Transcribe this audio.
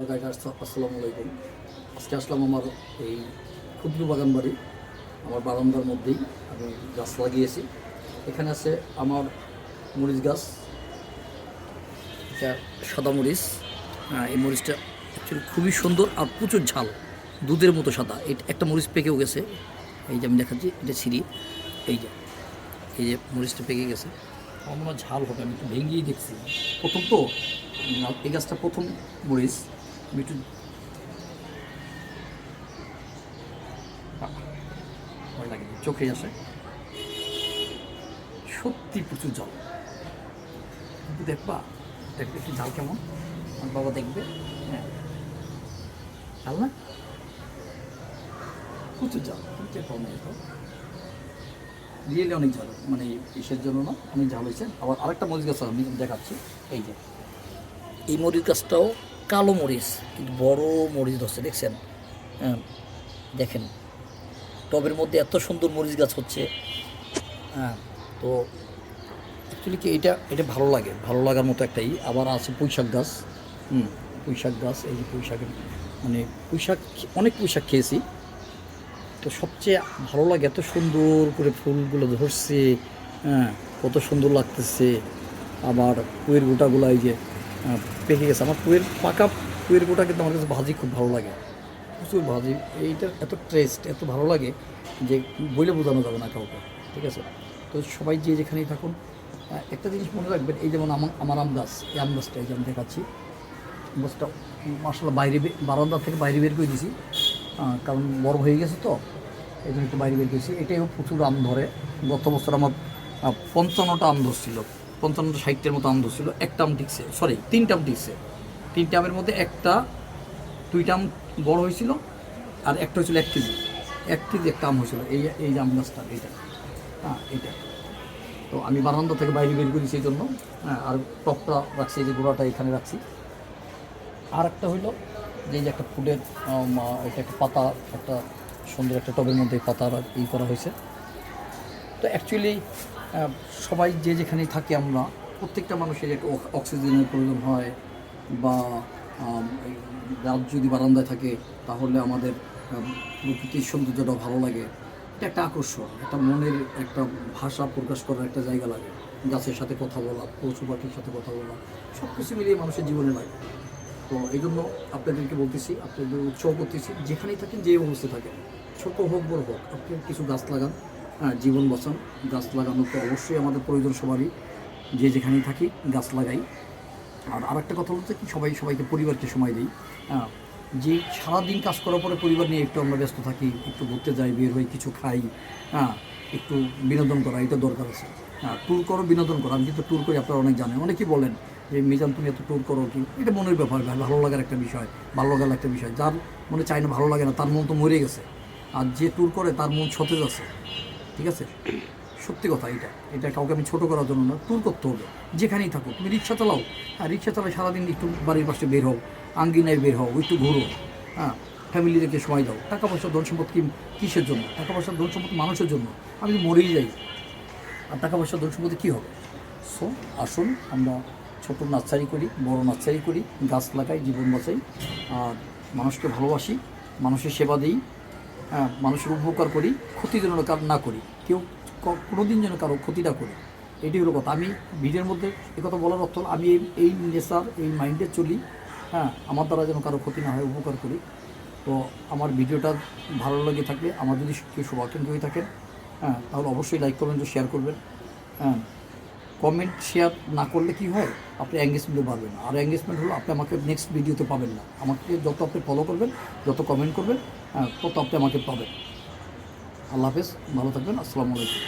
Guiders আসসালামু আলাইকুম। আজকে আসলাম আমার এই ক্ষুদ্র বাগান বাড়ি, আমার বারান্দার মধ্যেই আমি গাছ লাগিয়েছি। এখানে আছে আমার মরিচ গাছ, এটা সাদা মরিচ। এই মরিচটা অ্যাকচুয়ালি খুবই সুন্দর আর প্রচুর ঝাল, দুধের মতো সাদা। এটা একটা মরিচ পেকেও গেছে, এই যে আমি দেখাচ্ছি, এটা ছিঁড়ি, এই যে মরিচটা পেকে গেছে। আমার মনে হয় ঝাল হবে, আমি একটু ভেঙেই দেখছি, প্রথম তো এই গাছটা প্রথম মরিচ। আমি একটু ভয় লাগে, চোখে আসে, সত্যি প্রচুর জল। কিন্তু দেখবা, দেখবে একটু ঝাল কেমন, আমার বাবা দেখবে। হ্যাঁ, ঝাল না, প্রচুর ঝাল, রিয়েলি অনেক ঝাল, মানে ইসের জন্য না, অনেক ঝাল হয়েছে। আবার আরেকটা মরিচ গাছ আমি দেখাচ্ছি, এই যে এই মরিচ গাছটাও কালো মরিচ, কিন্তু বড় মরিচ ধরছে, দেখছেন? হ্যাঁ, দেখেন টবের মধ্যে এত সুন্দর মরিচ গাছ হচ্ছে। হ্যাঁ, তো অ্যাকচুয়ালি কি এটা ভালো লাগে, ভালো লাগার মতো একটাই। আবার আছে পুঁইশাক গাছ, পুঁইশাক গাছ, এই যে পুঁইশাকের, মানে পুঁইশাক, অনেক পুঁইশাক খেয়েছি। তো সবচেয়ে ভালো লাগে, এত সুন্দর করে ফুলগুলো ধরছে, হ্যাঁ, কত সুন্দর লাগতেছে। আবার পুঁয়ের গোটাগুলো এই যে পেকে গেছে। আমার পাকা পুঁয়ের গোটা কিন্তু আমার কাছে ভাজি খুব ভালো লাগে, প্রচুর ভাজি। এইটা এত টেস্ট, এত ভালো লাগে যে বলে বোঝানো যাবে না কাউকে, ঠিক আছে? তো সবাই যে যেখানেই থাকুন, একটা জিনিস মনে রাখবেন, এই যেমন আমার আম গাছ, এই আম গাছটা এই যে আমি দেখাচ্ছি, গাছটা মাশাআল্লাহ বারান্দা থেকে বাইরে বের করে দিয়েছি, কারণ বড় হয়ে গেছে, তো এই জন্য একটু বাইরে বের করেছি। এটাও প্রচুর আম ধরে। গত বছর আমার 55টা আম ধরছিল, 55-60টার মতো আম ধরছিল। একটা আম টিকছে, সরি 3টা আম টিকছে। 3টে আমের মধ্যে দুইটা আম বড় হয়েছিল, আর একটা হয়েছিল 1 কেজি, 1 কেজি একটা আম হয়েছিল। এই যে আম গাছটা, এইটা তো আমি বারান্দা থেকে বাইরে বের করি সেই জন্য। হ্যাঁ, আর টপটা রাখছি, এই যে গোড়াটা এখানে রাখছি। আর একটা হইলো যে একটা ফুলের, এটা একটা পাতা, একটা সুন্দর একটা টবের মধ্যে পাতা করা হয়েছে। তো অ্যাকচুয়ালি সবাই যে যেখানেই থাকি, আমরা প্রত্যেকটা মানুষের একটা অক্সিজেনের প্রয়োজন হয়, বা রাত যদি বারান্দায় থাকে তাহলে আমাদের প্রকৃতির সৌন্দর্যটা ভালো লাগে। এটা একটা আকর্ষণ, একটা মনের একটা ভাষা প্রকাশ করার একটা জায়গা লাগে। গাছের সাথে কথা বলা, পশু পাখির সাথে কথা বলা, সব কিছু মিলিয়ে মানুষের জীবনে লাগে। তো এই জন্য আপনাদেরকে বলতেছি, আপনাদের উৎসাহ করতেছি, যেখানেই থাকেন, যে অবস্থায় থাকেন, ছোটো হোক বড় হোক, আপনি কিছু গাছ লাগান। হ্যাঁ, জীবন বাঁচান। গাছ লাগানো তো অবশ্যই আমাদের প্রয়োজন সবারই, যে যেখানেই থাকি গাছ লাগাই। আর আরেকটা কথা বলতে কি, সবাইকে পরিবারকে সময় দিই। হ্যাঁ, যে সারাদিন কাজ করার পরে পরিবার নিয়ে একটু আমরা ব্যস্ত থাকি, একটু ঘুরতে যাই, বের হই, কিছু খাই, হ্যাঁ, একটু বিনোদন করা, এটা দরকার আছে। হ্যাঁ, ট্যুর করো, বিনোদন করো। আমি কিন্তু ট্যুর করি, আপনারা অনেক জানেন। অনেকেই বলেন যে মিজান তুমি এত ট্যুর করো কি? এটা মনের ব্যাপার, ভালো লাগার একটা বিষয়, ভালো লাগার একটা বিষয়। যার মনে চায় না, ভালো লাগে না, তার মন তো মরে গেছে। আর যে ট্যুর করে তার মন সতেজ আছে, ঠিক আছে? সত্যি কথা, এটা কাউকে আমি ছোটো করার জন্য না। ট্যুর করতে হবে, যেখানেই থাকো। তুমি রিক্সা চালাও, হ্যাঁ, রিক্সা চালাও, সারাদিন একটু বাড়ির পাশে বের হও, আঙ্গিনায় বের হও, একটু ঘুরো। হ্যাঁ, ফ্যামিলিদেরকে সময় দাও। টাকা পয়সা ধন সম্পদ কিসের জন্য? টাকা পয়সা ধন সম্পদ মানুষের জন্য। আমি তো মরেই যাই, আর টাকা পয়সা ধন সম্পদে কী হবে? সো আসুন, আমরা ছোটো নার্সারি করি, বড় নার্সারি করি, গাছ লাগাই, জীবন বাঁচাই, আর মানুষকে ভালোবাসি, মানুষের সেবা দিই, হ্যাঁ, মানুষের উপকার করি, ক্ষতি যেন না করি। কেউ কোনো দিন যেন কারো ক্ষতি না করি, এটাই হলো কথা। আমি ভিডিওর মধ্যে কথা বলার অর্থ, আমি এই নেশার, এই মাইন্ডে চলি। হ্যাঁ, আমার দ্বারা যেন কারো ক্ষতি না হয়, উপকার করি। তো আমার ভিডিওটা ভালো লেগে থাকলে, আমার যদি কেউ শুভাকাঙ্ক্ষী হয়ে থাকেন, হ্যাঁ, তাহলে অবশ্যই লাইক করবেন, শেয়ার করবেন। হ্যাঁ, কমেন্ট শেয়ার না করলে কি হয়, আপনি এঙ্গেজমেন্টও পারবেন না। আর এঙ্গেজমেন্ট হলো আপনি আমাকে নেক্সট ভিডিওতে পাবেন না। আমাকে যত আপনি ফলো করবেন, যত কমেন্ট করবেন, তত আপনি আমাকে পাবেন। আল্লাহ হাফেজ, ভালো থাকবেন, আসসালামু আলাইকুম।